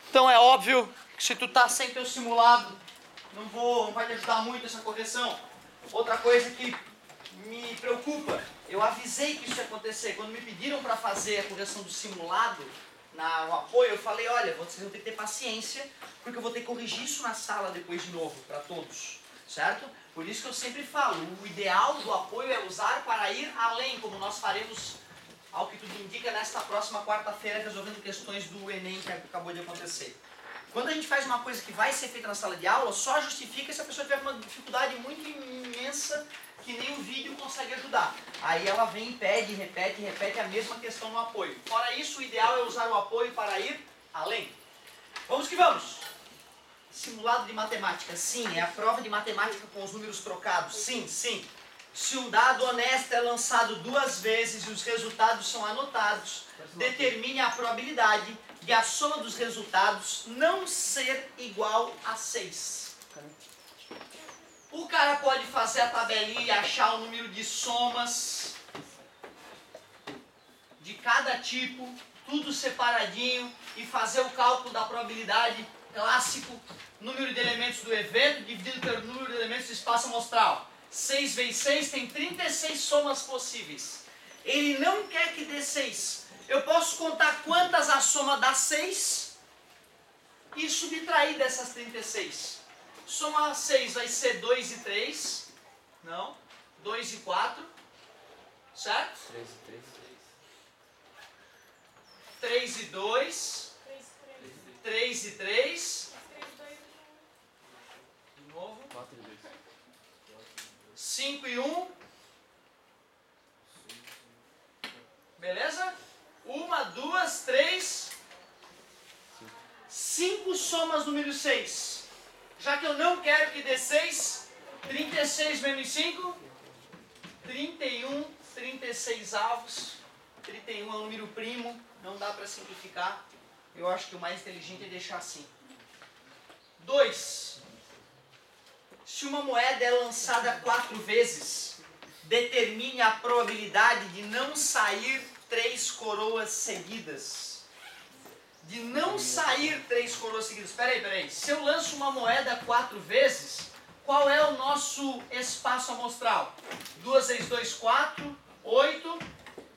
Então é óbvio que se tu tá sem teu simulado, não vai te ajudar muito essa correção. Outra coisa que me preocupa, eu avisei que isso ia acontecer. Quando me pediram para fazer a correção do simulado no apoio, eu falei, olha, vocês vão ter que ter paciência, porque eu vou ter que corrigir isso na sala depois de novo, para todos, certo? Por isso que eu sempre falo, o ideal do apoio é usar para ir além, como nós faremos, ao que tudo indica, nesta próxima quarta-feira, resolvendo questões do Enem que acabou de acontecer. Quando a gente faz uma coisa que vai ser feita na sala de aula, só justifica se a pessoa tiver uma dificuldade muito imensa que nem o vídeo consegue ajudar. Aí ela vem e pede, repete a mesma questão no apoio. Fora isso, o ideal é usar o apoio para ir além. Vamos que vamos! Simulado de matemática, sim. É a prova de matemática com os números trocados, sim, sim. Se um dado honesto é lançado 2 vezes e os resultados são anotados, determine a probabilidade de a soma dos resultados não ser igual a 6. O cara pode fazer a tabelinha e achar o número de somas de cada tipo, tudo separadinho, e fazer o cálculo da probabilidade clássico, número de elementos do evento dividido pelo número de elementos do espaço amostral. 6 vezes 6 tem 36 somas possíveis. Ele não quer que dê 6. Eu posso contar quantas a soma dá 6 e subtrair dessas 36. Soma 6 vai ser 2 e 3. Não. 2 e 4. Certo? 3 e 2. 3 e 3. De novo. 5 e 1. Beleza? 1, 2, 3. 5 somas número 6. Já que eu não quero que dê 6, 36 menos 5, 31, 36 avos. 31 é um número primo, não dá para simplificar. Eu acho que o mais inteligente é deixar assim. 2. Se uma moeda é lançada 4 vezes, determine a probabilidade de não sair 3 coroas seguidas. De não sair 3 coroas seguidas. Espera aí. Se eu lanço uma moeda 4 vezes, qual é o nosso espaço amostral? 2 vezes 2, 4, 8.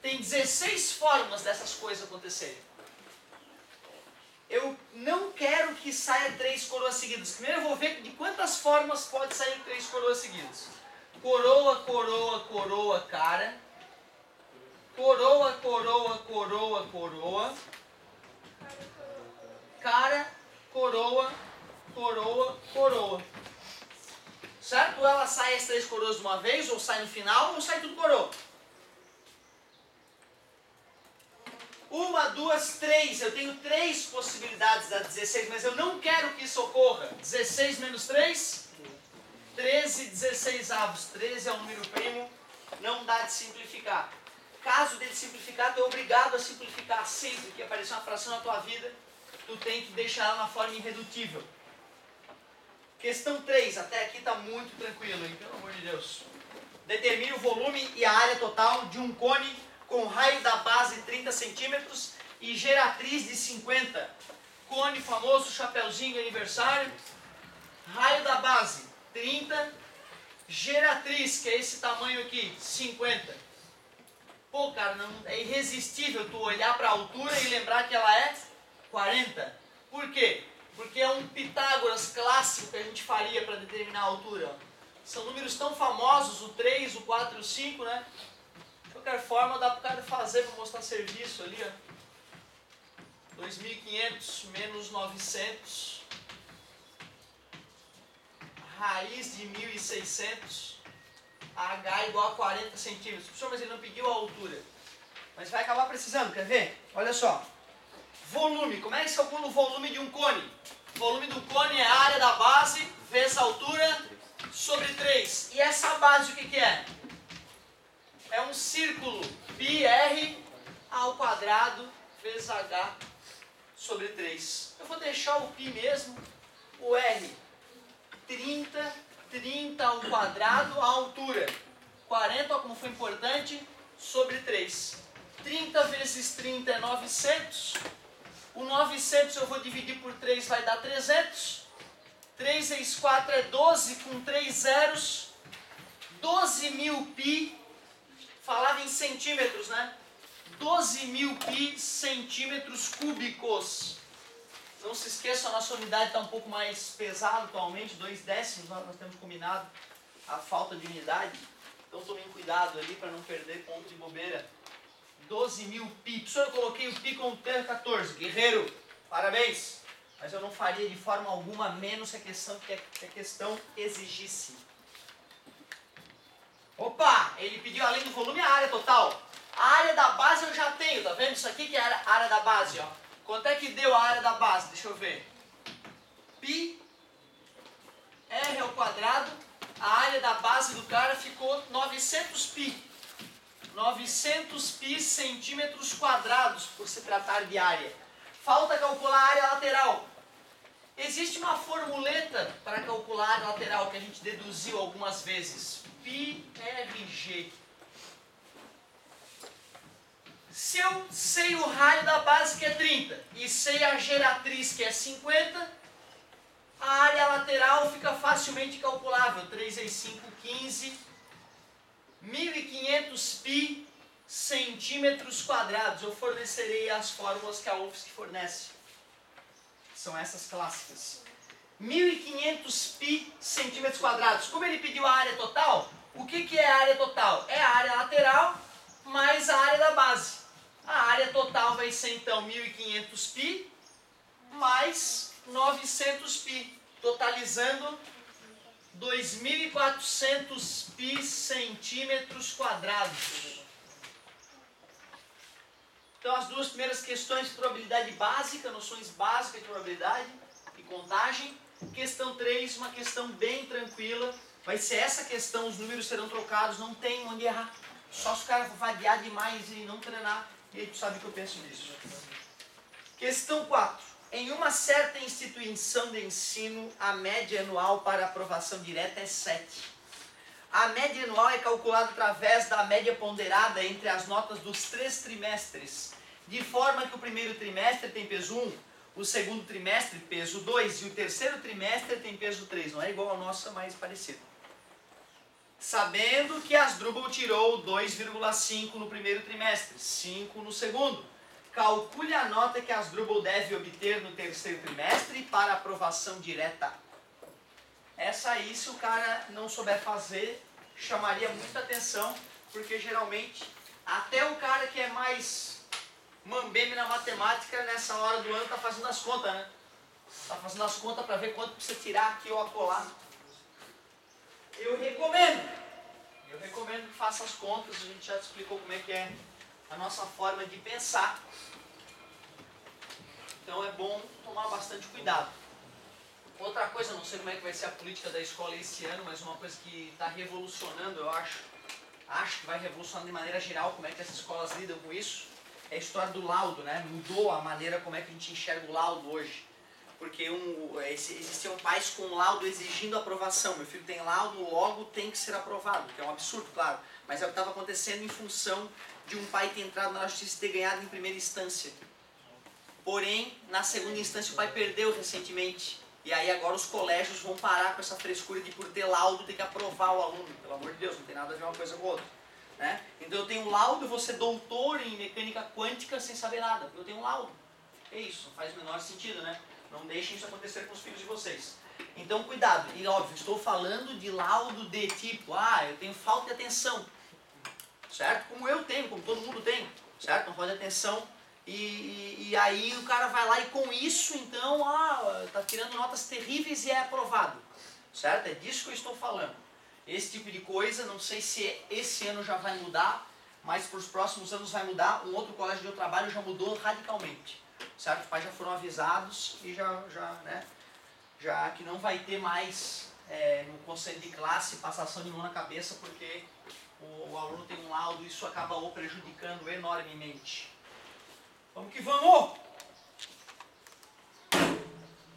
Tem 16 formas dessas coisas acontecerem. Eu não quero que saia 3 coroas seguidas. Primeiro eu vou ver de quantas formas pode sair 3 coroas seguidas. Coroa, coroa, coroa, cara. Coroa, coroa, coroa, coroa. Cara, coroa, coroa, coroa. Certo? Ou ela sai as 3 coroas de uma vez, ou sai no final, ou sai tudo coroa. 1, 2, 3. Eu tenho 3 possibilidades da 16, mas eu não quero que isso ocorra. 16 menos 3, 13, 16 avos. 13 é um número primo, não dá de simplificar. Caso dele simplificar, tu é obrigado a simplificar sempre que aparecer uma fração na tua vida, tu tem que deixar ela na forma irredutível. Questão 3, até aqui está muito tranquilo, hein? Pelo amor de Deus. Determine o volume e a área total de um cone com raio da base 30 centímetros e geratriz de 50. Cone famoso, chapeuzinho de aniversário. Raio da base 30. Geratriz, que é esse tamanho aqui, 50. Pô, cara, não, é irresistível tu olhar para a altura e lembrar que ela é 40. Por quê? Porque é um Pitágoras clássico que a gente faria para determinar a altura. São números tão famosos, o 3, o 4 e o 5, né? De qualquer forma, dá para o cara fazer para mostrar serviço ali, ó. 2.500 menos 900. Raiz de 1.600. H igual a 40 centímetros. Professor, mas ele não pediu a altura. Mas vai acabar precisando, quer ver? Olha só. Volume. Como é que se calcula o volume de um cone? O volume do cone é a área da base vezes a altura sobre 3. E essa base o que é? É um círculo πr ao quadrado vezes h sobre 3. Eu vou deixar o π mesmo, o r, 30 ao quadrado, a altura, 40, ó, como foi importante, sobre 3. 30 vezes 30 é 900, O 900 eu vou dividir por 3, vai dar 300. 3 vezes 4 é 12, com 3 zeros. 12.000 pi, falava em centímetros, né? 12.000 pi centímetros cúbicos. Não se esqueça, a nossa unidade está um pouco mais pesada atualmente, 2 décimos, nós temos combinado a falta de unidade. Então tomem cuidado ali para não perder ponto de bobeira. 12.000 pi. Professor, eu coloquei o pi como terra 14. Guerreiro, parabéns. Mas eu não faria de forma alguma menos que a questão exigisse. Opa, ele pediu além do volume a área total. A área da base eu já tenho, tá vendo? Isso aqui que é a área da base, ó. Quanto é que deu a área da base? Deixa eu ver. Pi R ao quadrado. A área da base do cara ficou 900 pi. 900 pi centímetros quadrados, por se tratar de área. Falta calcular a área lateral. Existe uma formuleta para calcular a área lateral que a gente deduziu algumas vezes. Pi RG. Se eu sei o raio da base, que é 30, e sei a geratriz, que é 50, a área lateral fica facilmente calculável. 3 vezes 5, 15. 1.500 pi centímetros quadrados. Eu fornecerei as fórmulas que a UFSC fornece. São essas clássicas. 1.500 pi centímetros quadrados. Como ele pediu a área total, o que é a área total? É a área lateral mais a área da base. A área total vai ser então 1.500 pi mais 900 pi, totalizando 2.400 pi centímetros quadrados. Então as duas primeiras questões de probabilidade básica, noções básicas de probabilidade e contagem. Questão 3, uma questão bem tranquila. Vai ser essa questão, os números serão trocados, não tem onde errar. Só se o cara vadiar demais e não treinar, e aí tu sabe o que eu penso nisso. Questão 4. Em uma certa instituição de ensino, a média anual para aprovação direta é 7. A média anual é calculada através da média ponderada entre as notas dos 3 trimestres, de forma que o primeiro trimestre tem peso 1, o segundo trimestre peso 2 e o terceiro trimestre tem peso 3. Não é igual ao nosso, mas parecido. Sabendo que Asdrubal tirou 2,5 no primeiro trimestre, 5 no segundo. Calcule a nota que Asdrubal deve obter no terceiro trimestre para aprovação direta. Essa aí, se o cara não souber fazer, chamaria muita atenção, porque geralmente, até o cara que é mais mambeme na matemática, nessa hora do ano, está fazendo as contas, né? Está fazendo as contas para ver quanto precisa tirar aqui ou acolá. Eu recomendo que faça as contas, a gente já te explicou como é que é a nossa forma de pensar. Então é bom tomar bastante cuidado. Outra coisa, não sei como é que vai ser a política da escola esse ano, mas uma coisa que está revolucionando, eu acho que vai revolucionar de maneira geral como é que as escolas lidam com isso, é a história do laudo, né? Mudou a maneira como é que a gente enxerga o laudo hoje. Porque existiam pais com laudo exigindo aprovação. Meu filho tem laudo, logo tem que ser aprovado, que é um absurdo, claro. Mas é o que estava acontecendo em função de um pai ter entrado na justiça e ter ganhado em primeira instância. Porém, na segunda instância o pai perdeu recentemente. E aí agora os colégios vão parar com essa frescura de por ter laudo ter que aprovar o aluno. Pelo amor de Deus, não tem nada a ver uma coisa com a outra. Né? Então eu tenho um laudo, eu vou ser doutor em mecânica quântica sem saber nada. Porque eu tenho um laudo. É isso, não faz o menor sentido, né? Não deixem isso acontecer com os filhos de vocês. Então cuidado, e óbvio, estou falando de laudo de tipo, eu tenho falta de atenção. Certo? Como eu tenho, como todo mundo tem. Certo? Não falta de atenção. E aí o cara vai lá e com isso, então, tá tirando notas terríveis e é aprovado. Certo? É disso que eu estou falando. Esse tipo de coisa, não sei se esse ano já vai mudar, mas para os próximos anos vai mudar. Um outro colégio de eu trabalho já mudou radicalmente. Certo? Os pais já foram avisados e já que não vai ter mais no conselho de classe passação de mão na cabeça porque o aluno tem um laudo e isso acaba o prejudicando enormemente. Vamos que vamos!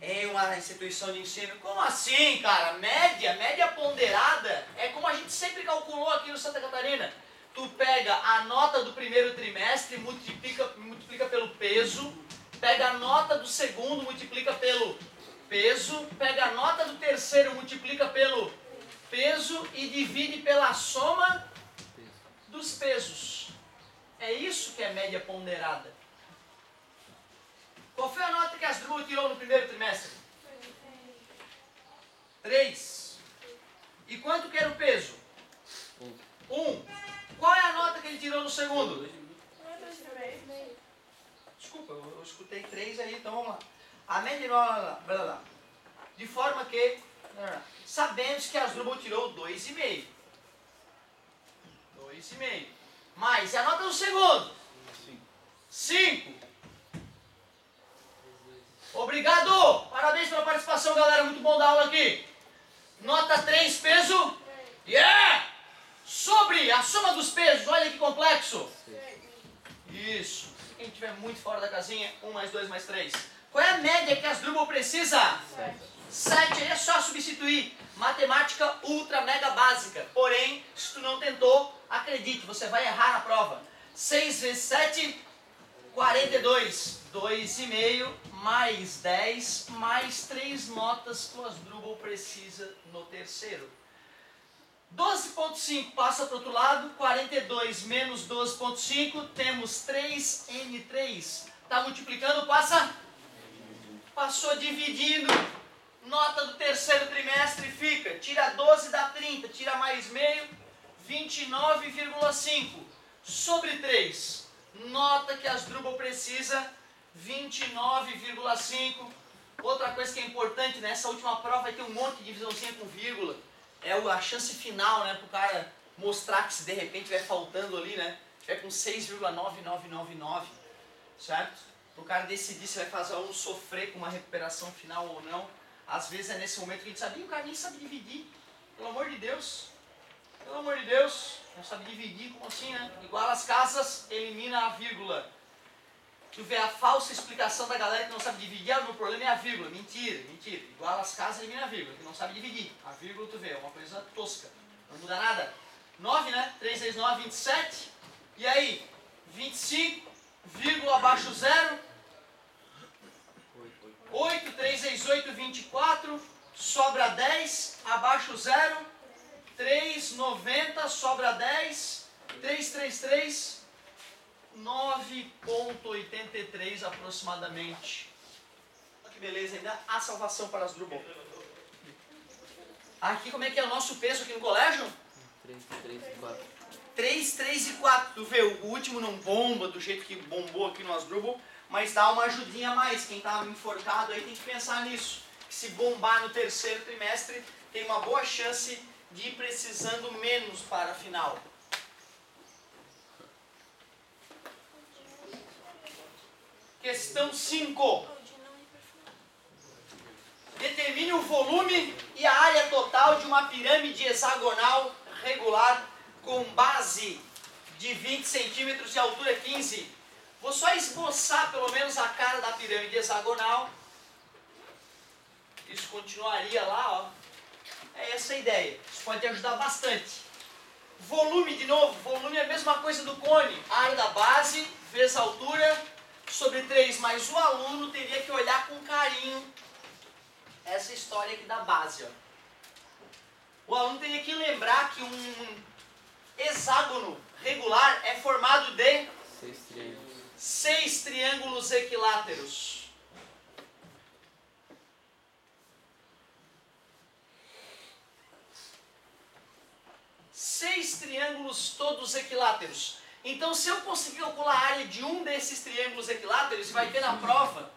É uma instituição de ensino. Como assim, cara? Média ponderada é como a gente sempre calculou aqui no Santa Catarina. Tu pega a nota do primeiro trimestre, multiplica pelo peso, pega a nota do segundo, multiplica pelo peso, pega a nota do terceiro, multiplica pelo peso e divide pela soma dos pesos. É isso que é média ponderada. Qual foi a nota que Asdrúbal tirou no primeiro trimestre? 3. E quanto que era o peso? 1. Qual é a nota que ele tirou no segundo? Desculpa, eu escutei 3 aí, então vamos lá. A média, blá, blá. De forma que sabemos que Asdrúbal tirou 2,5. 2,5. Mas e a nota do segundo? 5. Obrigado! Parabéns pela participação, galera. Muito bom dar aula aqui. Nota 3, peso. Yeah! Sobre a soma dos pesos. Olha que complexo. Isso. Quem estiver muito fora da casinha, 1 mais 2 mais 3. Qual é a média que Asdrúbal precisa? 7. Aí é só substituir. Matemática ultra mega básica. Porém, se tu não tentou, acredite, você vai errar na prova. 6 vezes 7, 42. 2,5 mais 10 mais 3 notas que o Asdrúbal precisa no terceiro. 12,5 passa para o outro lado, 42 menos 12,5, temos 3N3. Está multiplicando, passa? Passou dividindo. Nota do terceiro trimestre fica, tira 12 dá 30, tira mais meio, 29,5. Sobre 3, nota que Asdrúbal precisa, 29,5. Outra coisa que é importante, nessa última prova vai ter um monte de divisãozinha com vírgula. É a chance final, né, para o cara mostrar que se de repente estiver faltando ali, né, tiver com 6,9999, certo? Para o cara decidir se vai fazer um sofrer com uma recuperação final ou não. Às vezes é nesse momento que a gente sabe, o cara nem sabe dividir. Pelo amor de Deus. Pelo amor de Deus. Não sabe dividir, como assim, né? Iguala as casas, elimina a vírgula. Tu vê a falsa explicação da galera que não sabe dividir, o meu problema é a vírgula. Mentira, mentira. Iguala as casas, elimina a vírgula, que não sabe dividir. A vírgula, tu vê, é uma coisa tosca. Não muda nada. 9, né? 3 vezes 9, 27. E aí? 25, vírgula abaixo zero. 8, 3 vezes 8, 24. Sobra 10, abaixo zero. 3, 90, sobra 10. 3, 3, 3. 9,83 aproximadamente. Olha que beleza, ainda há salvação para Asdrúbal. Aqui como é que é o nosso peso aqui no colégio? 3, 3 e 4. 3, 3 e 4. Tu vê, o último não bomba do jeito que bombou aqui no Asdrúbal, mas dá uma ajudinha a mais. Quem está enforcado aí tem que pensar nisso. Que se bombar no terceiro trimestre, tem uma boa chance de ir precisando menos para a final. Questão 5. Determine o volume e a área total de uma pirâmide hexagonal regular com base de 20 centímetros e altura 15. Vou só esboçar pelo menos a cara da pirâmide hexagonal. Isso continuaria lá, ó. É essa a ideia. Isso pode ajudar bastante. Volume, de novo. Volume é a mesma coisa do cone. Área da base vezes a altura sobre 3, mas o aluno teria que olhar com carinho essa história aqui da base. Ó. O aluno teria que lembrar que um hexágono regular é formado de 6 triângulos equiláteros. Seis triângulos todos equiláteros. Então, se eu conseguir calcular a área de um desses triângulos equiláteros, vai ter na prova,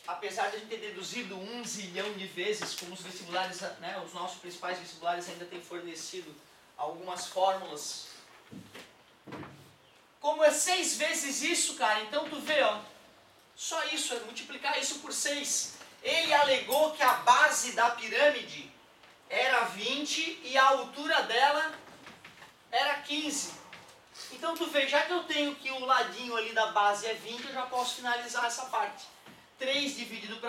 apesar de a gente ter deduzido 1 zilhão de vezes, como os vestibulares, né, os nossos principais vestibulares ainda têm fornecido algumas fórmulas. Como é 6 vezes isso, cara, então tu vê, ó, só isso, é multiplicar isso por 6. Ele alegou que a base da pirâmide era 20 e a altura dela era 15. Então tu vê, já que eu tenho que o ladinho ali da base é 20, eu já posso finalizar essa parte. 3 dividido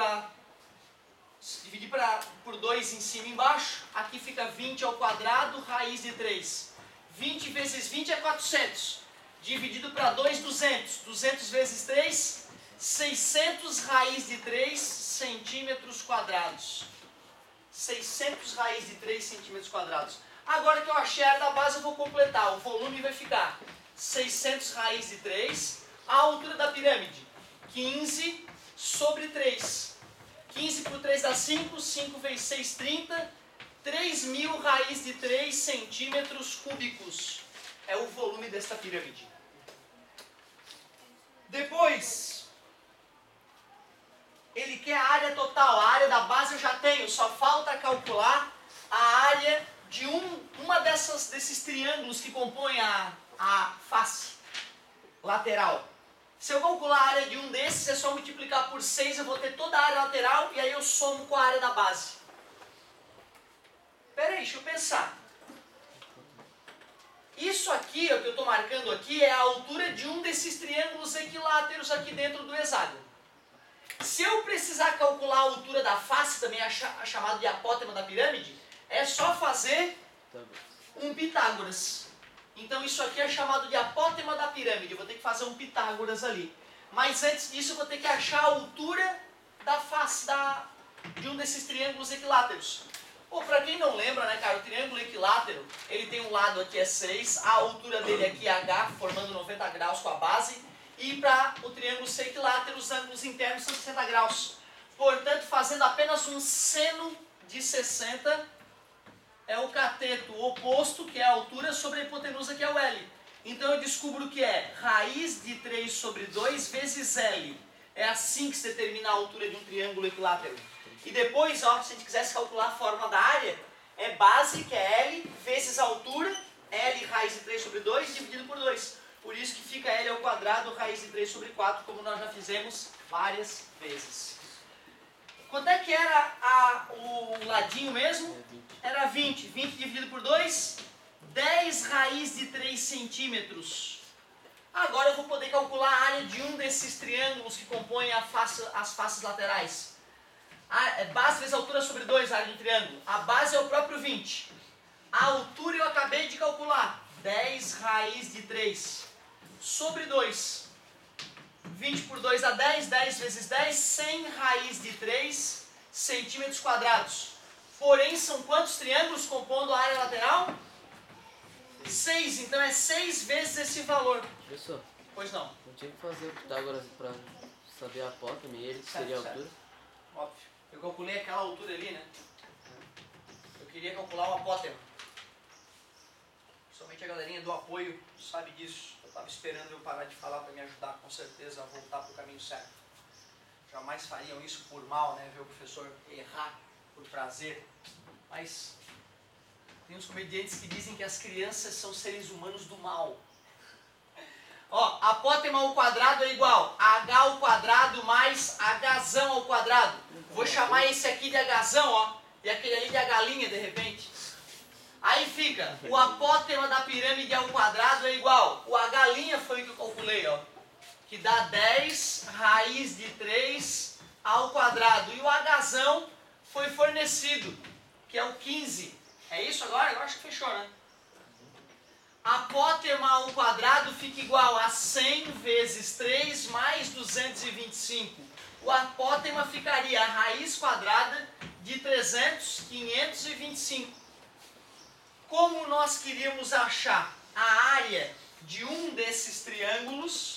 por 2 em cima e embaixo, aqui fica 20 ao quadrado, raiz de 3. 20 vezes 20 é 400. dividido para 2, 200. 200 vezes 3, 600 raiz de 3 centímetros quadrados. 600 raiz de 3 centímetros quadrados. Agora que eu achei a área da base, eu vou completar. O volume vai ficar 600 raiz de 3. A altura da pirâmide, 15 sobre 3. 15 por 3 dá 5. 5 vezes 6, 30. 3.000 raiz de 3 centímetros cúbicos. É o volume desta pirâmide. Depois, ele quer a área total. A área da base eu já tenho. Só falta calcular a área de uma desses triângulos que compõem a face lateral. Se eu calcular a área de um desses, é só multiplicar por 6, eu vou ter toda a área lateral e aí eu somo com a área da base. Pera aí, deixa eu pensar. Isso aqui, o que eu estou marcando aqui, é a altura de um desses triângulos equiláteros aqui dentro do hexágono. Se eu precisar calcular a altura da face, também a chamada de apótema da pirâmide, é só fazer um Pitágoras. Então isso aqui é chamado de apótema da pirâmide. Eu vou ter que fazer um Pitágoras ali. Mas antes disso eu vou ter que achar a altura da face de um desses triângulos equiláteros. Pô, pra quem não lembra, né, cara, o triângulo equilátero, ele tem um lado aqui é 6, a altura dele aqui é H, formando 90 graus com a base, e para o triângulo ser equilátero, os ângulos internos são 60 graus. Portanto, fazendo apenas um seno de 60, é o cateto oposto, que é a altura, sobre a hipotenusa, que é o L. Então eu descubro que é raiz de 3 sobre 2 vezes L. É assim que se determina a altura de um triângulo equilátero. E depois, ó, se a gente quisesse calcular a forma da área, é base, que é L, vezes a altura, L raiz de 3 sobre 2, dividido por 2. Por isso que fica L ao quadrado, raiz de 3 sobre 4, como nós já fizemos várias vezes. Quanto é que era o ladinho mesmo? Era 20. 20 dividido por 2, 10 raiz de 3 centímetros. Agora eu vou poder calcular a área de um desses triângulos que compõem as faces laterais. Base vezes altura sobre 2, a área do triângulo. A base é o próprio 20. A altura eu acabei de calcular. 10 raiz de 3 sobre 2. 20 por 2 dá 10. 10 vezes 10, 100 raiz de 3 centímetros quadrados. Porém, são quantos triângulos compondo a área lateral? 6. Então é 6 vezes esse valor. Professor, Pois não. não tinha que fazer o Pitágoras para saber a apótema e ele que seria a altura? Óbvio. Eu calculei aquela altura ali, né? Eu queria calcular o apótema. Somente a galerinha do apoio sabe disso. Eu estava esperando eu parar de falar para me ajudar, com certeza, a voltar para o caminho certo. Jamais fariam isso por mal, né? Ver o professor errar por prazer. Mas tem uns comediantes que dizem que as crianças são seres humanos do mal. Ó, apótema ao quadrado é igual a H ao quadrado mais Hzão ao quadrado. Vou chamar esse aqui de Hzão, ó, e aquele ali de H galinha, de repente. Aí fica, o apótema da pirâmide ao quadrado é igual, o H galinha foi o que eu calculei, ó, que dá 10 raiz de 3 ao quadrado. E o Hzão foi fornecido, que é o 15. É isso agora? Eu acho que fechou, né? Apótema ao quadrado fica igual a 100 vezes 3 mais 225. O apótema ficaria a raiz quadrada de 300, 525. Como nós queríamos achar a área de um desses triângulos,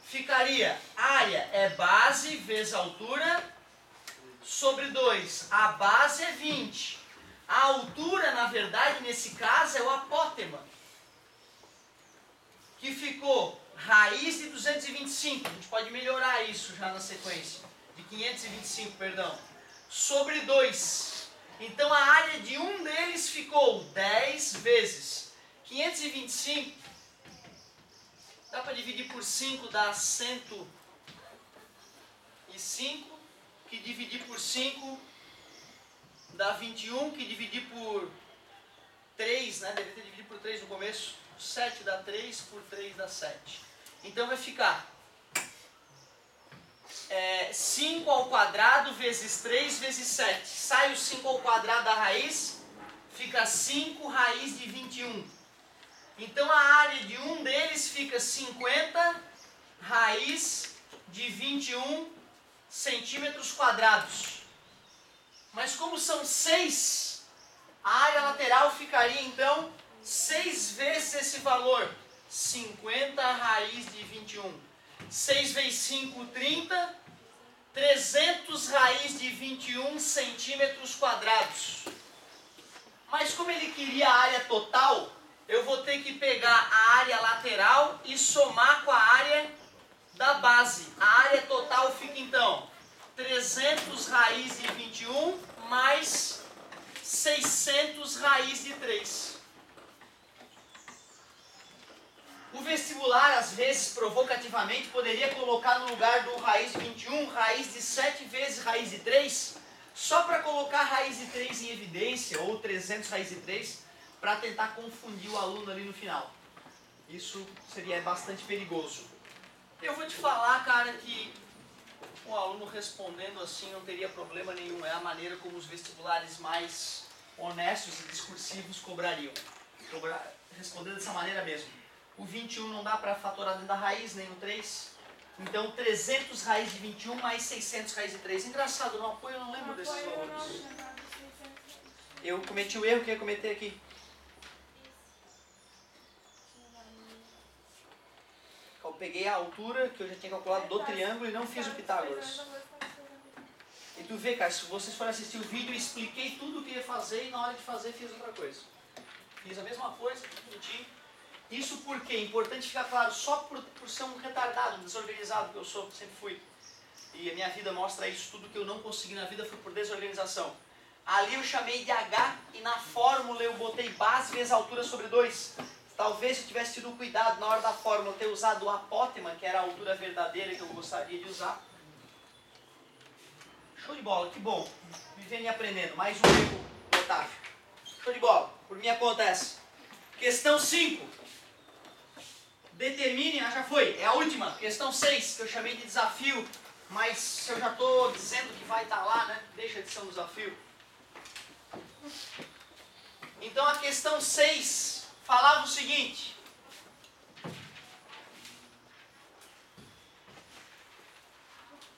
ficaria área é base vezes altura sobre 2. A base é 20. A altura, na verdade, nesse caso, é o apótema, que ficou raiz de 225, a gente pode melhorar isso já na sequência, de 525, perdão, sobre 2. Então a área de um deles ficou 10 vezes 525, dá para dividir por 5, dá 105, que dividir por 5 dá 21, que dividir por 3, né, deve ter dividido por 3 no começo, 7 dá 3, por 3 dá 7. Então vai ficar 5 ao quadrado vezes 3 vezes 7. Sai o 5 ao quadrado da raiz, fica 5 raiz de 21. Então a área de um deles fica 50 raiz de 21 centímetros quadrados. Mas como são 6, a área lateral ficaria então 6 vezes esse valor. 50 raiz de 21. 6 vezes 5, 30. 300 raiz de 21 centímetros quadrados. Mas como ele queria a área total, eu vou ter que pegar a área lateral e somar com a área da base. A área total fica então 300 raiz de 21 mais 600 raiz de 3. O vestibular, às vezes, provocativamente, poderia colocar no lugar do raiz de 21, raiz de 7 vezes raiz de 3, só para colocar raiz de 3 em evidência, ou 300 raiz de 3, para tentar confundir o aluno ali no final. Isso seria bastante perigoso. Eu vou te falar, cara, que um aluno respondendo assim não teria problema nenhum. É a maneira como os vestibulares mais honestos e discursivos cobrariam. Respondendo dessa maneira mesmo. O 21 não dá para fatorar dentro da raiz, nem o 3. Então 300 raiz de 21 mais 600 raiz de 3. Engraçado, no apoio eu não lembro desses valores. Eu cometi o erro que eu ia cometer aqui. Eu peguei a altura que eu já tinha calculado do triângulo e não fiz o Pitágoras. E tu vê, cara, se vocês forem assistir o vídeo, eu expliquei tudo o que ia fazer e na hora de fazer fiz outra coisa. Fiz a mesma coisa, menti. Isso porque é importante ficar claro, só por ser um retardado, um desorganizado que eu sou, sempre fui. E a minha vida mostra isso, tudo que eu não consegui na vida foi por desorganização. Ali eu chamei de H e na fórmula eu botei base vezes altura sobre 2. Talvez se eu tivesse tido cuidado na hora da fórmula ter usado o apótema, que era a altura verdadeira que eu gostaria de usar. Show de bola, que bom. Vivendo e aprendendo. Mais um erro, Otávio. Show de bola. Por mim acontece. Questão 5. Determine, já foi, é a última. Questão 6, que eu chamei de desafio. Mas se eu já estou dizendo que vai estar lá, né? Deixa de ser um desafio. Então a questão 6 falava o seguinte.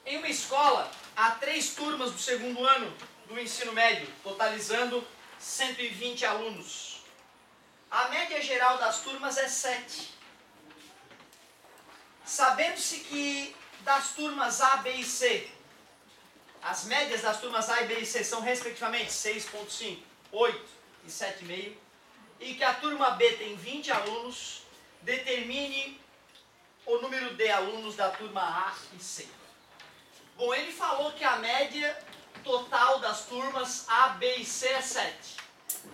Em uma escola, há 3 turmas do segundo ano do ensino médio, totalizando 120 alunos. A média geral das turmas é 7. Sabendo-se que das turmas A, B e C, as médias das turmas A, B e C são respectivamente 6,5, 8 e 7,5, e que a turma B tem 20 alunos, determine o número de alunos da turma A e C. Bom, ele falou que a média total das turmas A, B e C é 7.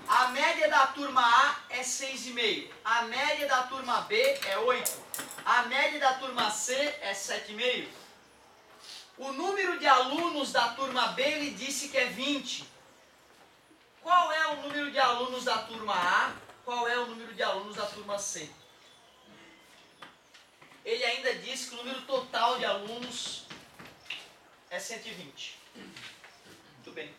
A média da turma A é 6,5. A média da turma B é 8. A média da turma C é 7,5. O número de alunos da turma B ele disse que é 20. Qual é o número de alunos da turma A? Qual é o número de alunos da turma C? Ele ainda disse que o número total de alunos é 120. Muito bem.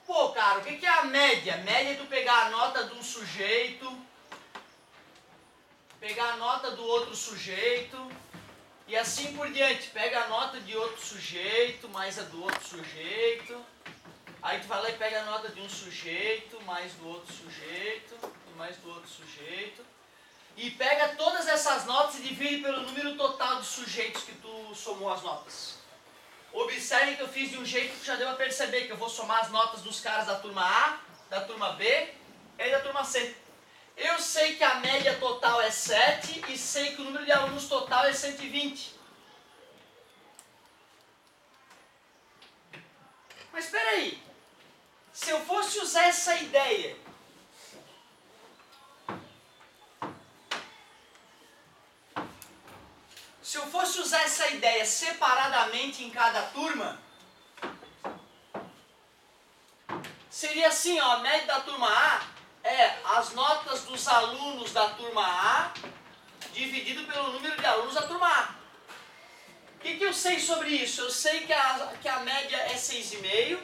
Pô, cara, o que é a média? Média é tu pegar a nota de um sujeito, pegar a nota do outro sujeito, e assim por diante. Pega a nota de outro sujeito, mais a do outro sujeito. Aí tu vai lá e pega a nota de um sujeito, mais do outro sujeito, e mais do outro sujeito. E pega todas essas notas e divide pelo número total de sujeitos que tu somou as notas. Observem que eu fiz de um jeito que já deu a perceber que eu vou somar as notas dos caras da turma A, da turma B e da turma C. Eu sei que a média total é 7 e sei que o número de alunos total é 120. Mas espera aí, se eu fosse usar essa ideia, separadamente em cada turma, seria assim, ó, a média da turma A é as notas dos alunos da turma A dividido pelo número de alunos da turma A. O que eu sei sobre isso? Eu sei que a média é 6,5,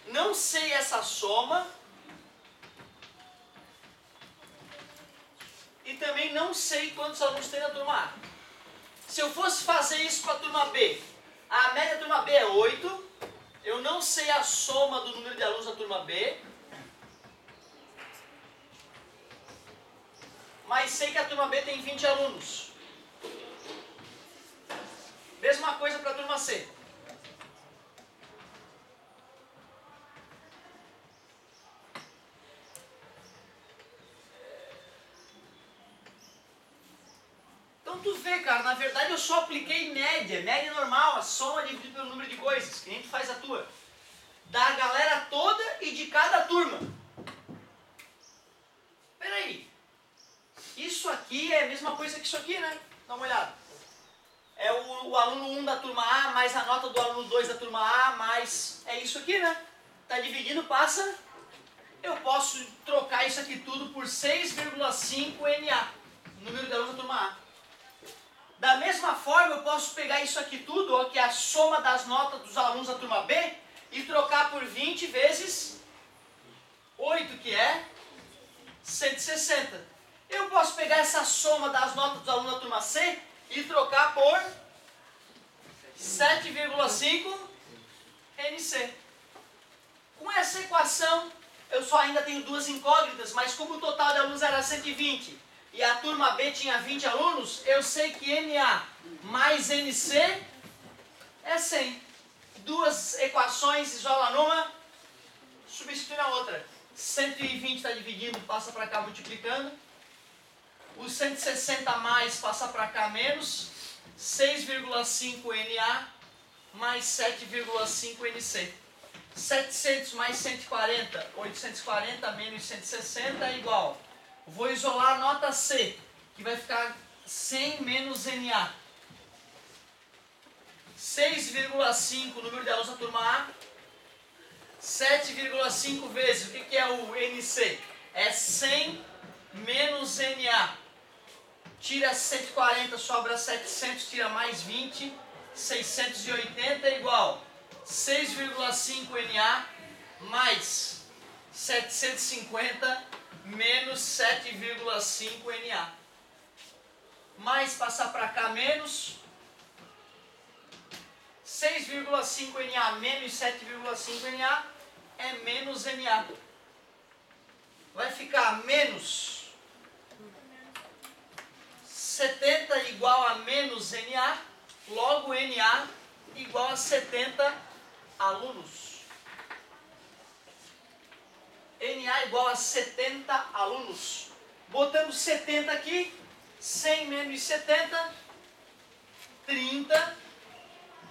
não sei essa soma, e também não sei quantos alunos tem na turma A. Se eu fosse fazer isso para a turma B, a média da turma B é 8, eu não sei a soma do número de alunos da turma B, mas sei que a turma B tem 20 alunos. Mesma coisa para a turma C. Então tu vê, cara, na verdade eu só apliquei média, média normal, a soma dividida pelo número de coisas, que nem tu faz a tua. Da galera toda e de cada turma. Peraí. Isso aqui é a mesma coisa que isso aqui, né? Dá uma olhada. É o aluno 1 da turma A, mais a nota do aluno 2 da turma A, mais... É isso aqui, né? Tá dividindo, passa... Eu posso trocar isso aqui tudo por 6,5 NA, número de alunos da turma A. Da mesma forma, eu posso pegar isso aqui tudo, ó, que é a soma das notas dos alunos da turma B, e trocar por 20 vezes 8, que é 160. Eu posso pegar essa soma das notas dos alunos da turma C e trocar por 7,5 NC. Com essa equação, eu só ainda tenho duas incógnitas, mas como o total de alunos era 120 e a turma B tinha 20 alunos, eu sei que NA mais NC é 100. Duas equações, isola numa, substitui na outra. 120 está dividindo, passa para cá multiplicando. O 160 mais passa para cá menos. 6,5 NA mais 7,5 NC. 700 mais 140, 840 menos 160 é igual. Vou isolar a nota C, que vai ficar 100 menos NA. 6,5 número de alunos da turma A. 7,5 vezes, o que é o NC? É 100 menos NA. Tira 140, sobra 700, tira mais 20, 680 é igual 6,5 NA mais 750 menos 7,5 NA. Mais passar para cá menos 6,5 NA menos 7,5 NA é menos NA. Vai ficar menos 70 igual a menos NA, logo NA igual a 70 alunos. NA igual a 70 alunos. Botando 70 aqui, 100 menos 70, 30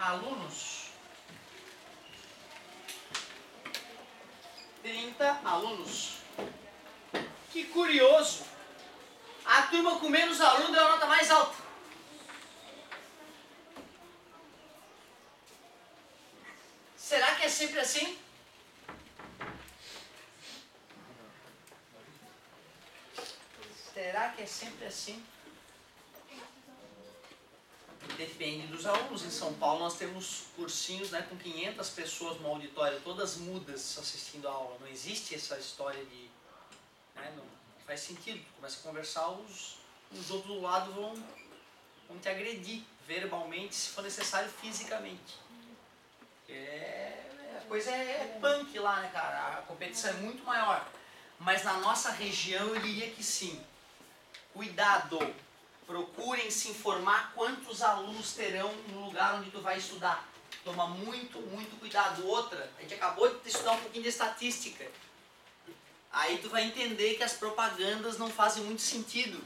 alunos. 30 alunos. Que curioso. A turma com menos alunos deu a nota mais alta. Será que é sempre assim? Será que é sempre assim? Depende dos alunos. Em São Paulo nós temos cursinhos, né, com 500 pessoas no auditório, todas mudas assistindo a aula. Não existe essa história de... Né, não faz sentido. Tu começa a conversar, os outros do lado vão te agredir verbalmente, se for necessário fisicamente. A coisa é punk lá, né, cara? A competição é muito maior. Mas na nossa região eu diria que sim. Cuidado! Procurem se informar quantos alunos terão no lugar onde tu vai estudar. Toma muito, muito cuidado. Outra, a gente acabou de estudar um pouquinho de estatística. Aí tu vai entender que as propagandas não fazem muito sentido.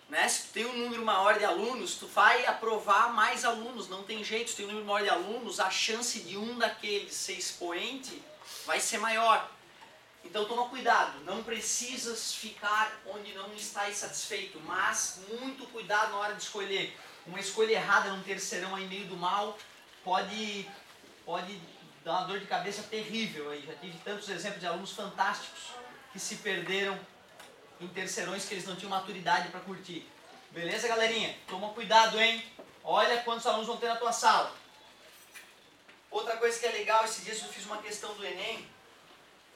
Né? Se tu tem um número maior de alunos, tu vai aprovar mais alunos, não tem jeito. Se tu tem um número maior de alunos, a chance de um daqueles ser expoente vai ser maior. Então toma cuidado, não precisas ficar onde não estás satisfeito, mas muito cuidado na hora de escolher. Uma escolha errada num terceirão aí meio do mal pode dar uma dor de cabeça terrível. Aí já tive tantos exemplos de alunos fantásticos que se perderam em terceirões que eles não tinham maturidade para curtir. Beleza, galerinha? Toma cuidado, hein? Olha quantos alunos vão ter na tua sala. Outra coisa que é legal, esses dias eu fiz uma questão do Enem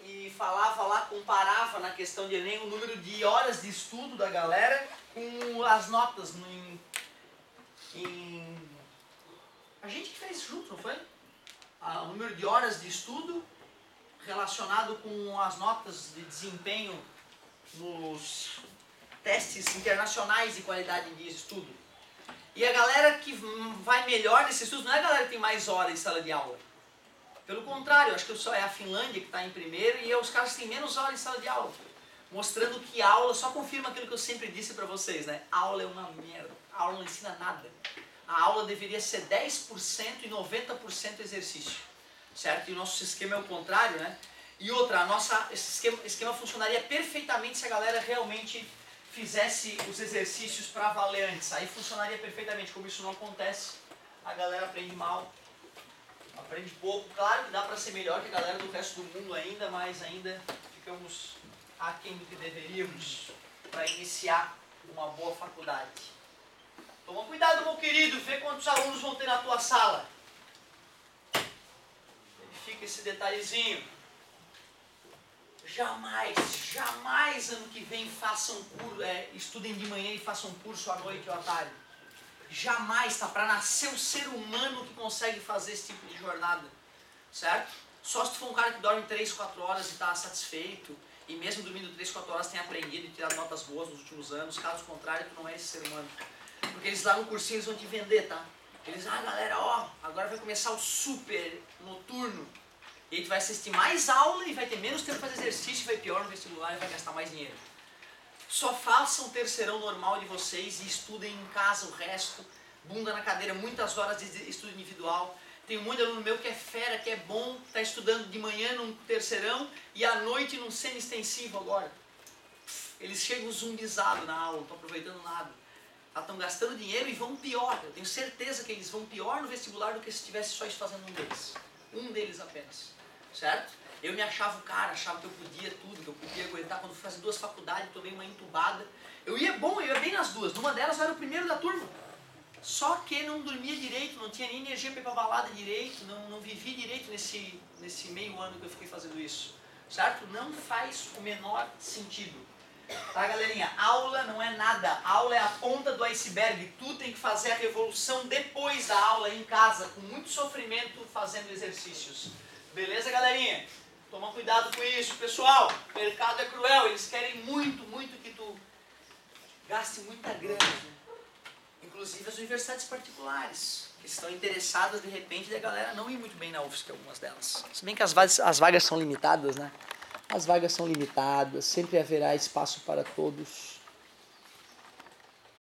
e falava lá, comparava na questão de Enem o número de horas de estudo da galera com as notas a gente que fez junto, não foi? O número de horas de estudo relacionado com as notas de desempenho nos testes internacionais de qualidade de estudo. E a galera que vai melhor nesse estudo não é a galera que tem mais horas em sala de aula. Pelo contrário, acho que só é a Finlândia que está em primeiro e os caras que têm menos horas em sala de aula. Mostrando que a aula só confirma aquilo que eu sempre disse para vocês, né? A aula é uma merda. A aula não ensina nada. A aula deveria ser 10% e 90% exercício. Certo? E o nosso esquema é o contrário, né? E outra, esse esquema funcionaria perfeitamente se a galera realmente fizesse os exercícios para valer antes. Aí funcionaria perfeitamente. Como isso não acontece, a galera aprende mal, aprende pouco. Claro que dá para ser melhor que a galera do resto do mundo ainda, mas ainda ficamos aquém do que deveríamos para iniciar uma boa faculdade. Toma cuidado, meu querido, vê quantos alunos vão ter na tua sala. Verifica esse detalhezinho. Jamais ano que vem façam estudem de manhã e façam curso à noite ou à tarde. Jamais, tá? Para nascer o ser humano que consegue fazer esse tipo de jornada. Certo? Só se tu for um cara que dorme 3, 4 horas e está satisfeito, e mesmo dormindo 3, 4 horas tem aprendido e tirado notas boas nos últimos anos, caso contrário, tu não é esse ser humano. Porque eles lá no cursinho eles vão te vender, tá? Eles, galera, ó, agora vai começar o super noturno. E aí tu vai assistir mais aula e vai ter menos tempo para fazer exercício, vai pior no vestibular e vai gastar mais dinheiro. Só façam o terceirão normal de vocês e estudem em casa o resto, bunda na cadeira, muitas horas de estudo individual. Tem um monte de aluno meu que é fera, que é bom, está estudando de manhã num terceirão e à noite num semi-extensivo agora. Eles chegam zumbizados na aula, não estão aproveitando nada. Estão gastando dinheiro e vão pior. Eu tenho certeza que eles vão pior no vestibular do que se estivesse só fazendo um deles. Um deles apenas. Certo? Eu me achava o cara, achava que eu podia tudo, que eu podia aguentar. Quando fui fazer 2 faculdades, tomei uma entubada. Eu ia bem nas duas. Numa delas eu era o primeiro da turma. Só que não dormia direito, não tinha nem energia para ir pra balada direito, não vivi direito nesse meio ano que eu fiquei fazendo isso. Certo? Não faz o menor sentido. Tá, galerinha? Aula não é nada. Aula é a ponta do iceberg. Tu tem que fazer a revolução depois da aula, em casa, com muito sofrimento, fazendo exercícios. Beleza, galerinha? Toma cuidado com isso, pessoal. O mercado é cruel. Eles querem muito que tu gaste muita grana. Né? Inclusive as universidades particulares, que estão interessadas, de repente, da galera não ir muito bem na UFSC, algumas delas. Se bem que as vagas são limitadas, né? As vagas são limitadas, sempre haverá espaço para todos.